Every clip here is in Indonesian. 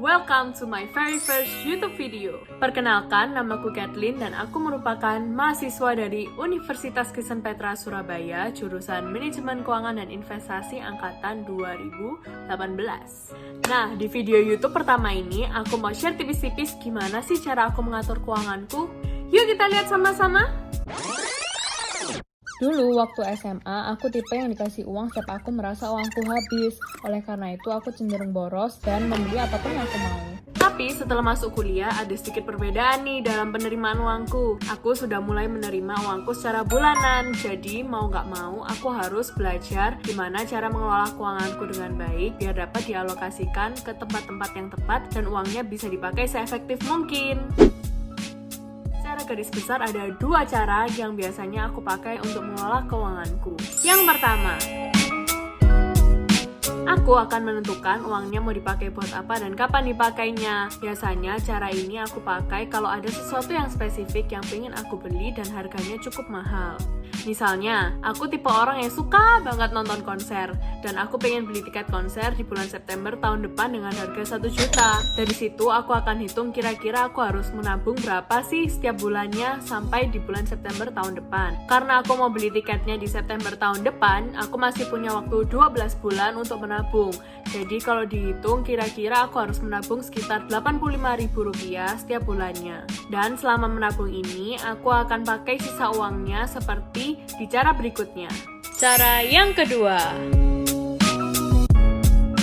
welcome to my very first YouTube video. Perkenalkan, namaku Kathleen dan aku merupakan mahasiswa dari Universitas Kristen Petra Surabaya, jurusan Manajemen Keuangan dan Investasi angkatan 2018. Nah, di video YouTube pertama ini, aku mau share tipis-tipis gimana sih cara aku mengatur keuanganku. Yuk kita lihat sama-sama. Dulu waktu SMA, aku tipe yang dikasih uang setiap aku merasa uangku habis. Oleh karena itu, aku cenderung boros dan membeli apapun yang aku mau. Tapi setelah masuk kuliah, ada sedikit perbedaan nih dalam penerimaan uangku. Aku sudah mulai menerima uangku secara bulanan. Jadi mau gak mau, aku harus belajar gimana cara mengelola keuanganku dengan baik biar dapat dialokasikan ke tempat-tempat yang tepat dan uangnya bisa dipakai seefektif mungkin. Secara garis besar ada dua cara yang biasanya aku pakai untuk mengelola keuanganku. Yang pertama, aku akan menentukan uangnya mau dipakai buat apa dan kapan dipakainya. Biasanya cara ini aku pakai kalau ada sesuatu yang spesifik yang pengen aku beli dan harganya cukup mahal. Misalnya, aku tipe orang yang suka banget nonton konser dan aku pengen beli tiket konser di bulan September tahun depan dengan harga 1 juta. Dari situ aku akan hitung kira-kira aku harus menabung berapa sih setiap bulannya sampai di bulan September tahun depan. Karena aku mau beli tiketnya di September tahun depan, aku masih punya waktu 12 bulan untuk menabung. Jadi kalau dihitung kira-kira aku harus menabung sekitar Rp85.000 setiap bulannya. Dan selama menabung ini, aku akan pakai sisa uangnya seperti di cara berikutnya. Cara yang kedua.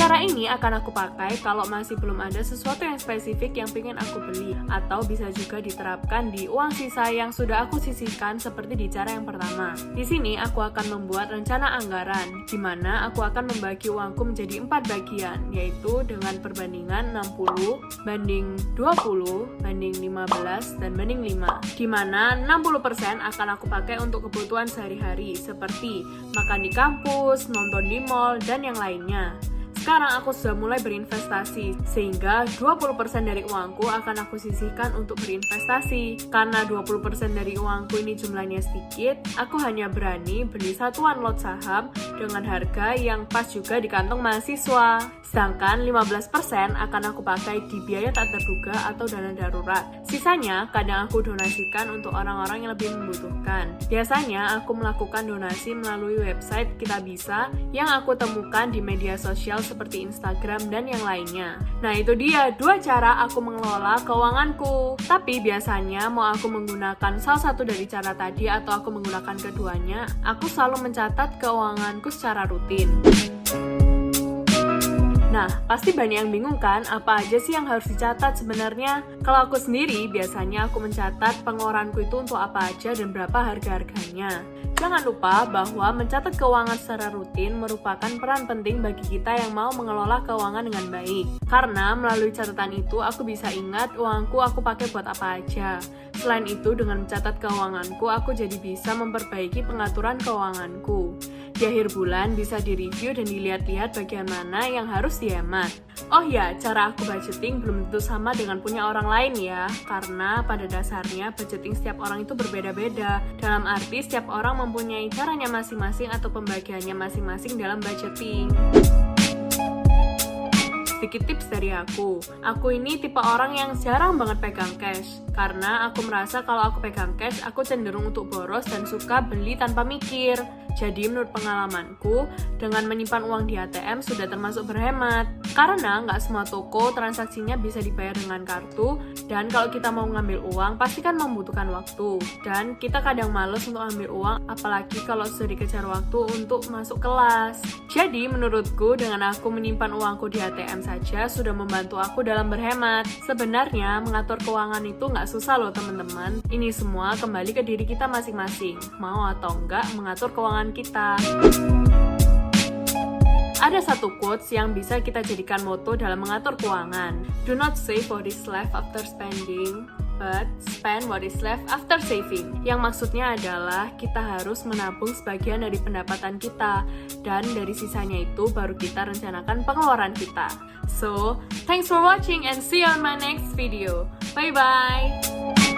Cara ini akan aku pakai kalau masih belum ada sesuatu yang spesifik yang pengen aku beli, atau bisa juga diterapkan di uang sisa yang sudah aku sisihkan seperti di cara yang pertama. Di sini aku akan membuat rencana anggaran, di mana aku akan membagi uangku menjadi 4 bagian, yaitu dengan perbandingan 60 banding 20 banding 15 dan banding 5, di mana 60% akan aku pakai untuk kebutuhan sehari-hari seperti makan di kampus, nonton di mall, dan yang lainnya. Sekarang aku sudah mulai berinvestasi, sehingga 20% dari uangku akan aku sisihkan untuk berinvestasi. Karena 20% dari uangku ini jumlahnya sedikit, aku hanya berani beli satuan lot saham dengan harga yang pas juga di kantong mahasiswa. Sedangkan 15% akan aku pakai di biaya tak terduga atau dana darurat. Sisanya kadang aku donasikan untuk orang-orang yang lebih membutuhkan. Biasanya aku melakukan donasi melalui website Kitabisa yang aku temukan di media sosial seperti Instagram dan yang lainnya. Nah itu dia 2 cara aku mengelola keuanganku. Tapi biasanya mau aku menggunakan salah satu dari cara tadi atau aku menggunakan keduanya, aku selalu mencatat keuanganku secara rutin. Nah, pasti banyak yang bingung kan, apa aja sih yang harus dicatat sebenarnya? Kalau aku sendiri, biasanya aku mencatat pengeluaranku itu untuk apa aja dan berapa harga-harganya. Jangan lupa bahwa mencatat keuangan secara rutin merupakan peran penting bagi kita yang mau mengelola keuangan dengan baik. Karena melalui catatan itu, aku bisa ingat uangku aku pakai buat apa aja. Selain itu, dengan mencatat keuanganku, aku jadi bisa memperbaiki pengaturan keuanganku. Di akhir bulan bisa direview dan dilihat-lihat bagian mana yang harus dihemat. Oh ya, cara aku budgeting belum tentu sama dengan punya orang lain ya, karena pada dasarnya budgeting setiap orang itu berbeda-beda. Dalam arti setiap orang mempunyai caranya masing-masing atau pembagiannya masing-masing dalam budgeting. Sedikit tips dari aku ini tipe orang yang jarang banget pegang cash. Karena aku merasa kalau aku pegang cash, aku cenderung untuk boros dan suka beli tanpa mikir. Jadi menurut pengalamanku, dengan menyimpan uang di ATM sudah termasuk berhemat. Karena nggak semua toko transaksinya bisa dibayar dengan kartu, dan kalau kita mau ngambil uang, pasti kan membutuhkan waktu. Dan kita kadang males untuk ambil uang, apalagi kalau sudah dikejar waktu untuk masuk kelas. Jadi menurutku, dengan aku menyimpan uangku di ATM saja sudah membantu aku dalam berhemat. Sebenarnya mengatur keuangan itu nggak susah loh teman-teman. Ini semua kembali ke diri kita masing-masing, mau atau enggak mengatur keuangan kita. Ada satu quotes yang bisa kita jadikan moto dalam mengatur keuangan. Do not save what is left after spending, but spend what is left after saving. Yang maksudnya adalah kita harus menabung sebagian dari pendapatan kita, dan dari sisanya itu baru kita rencanakan pengeluaran kita. So, thanks for watching and see you on my next video. Bye-bye!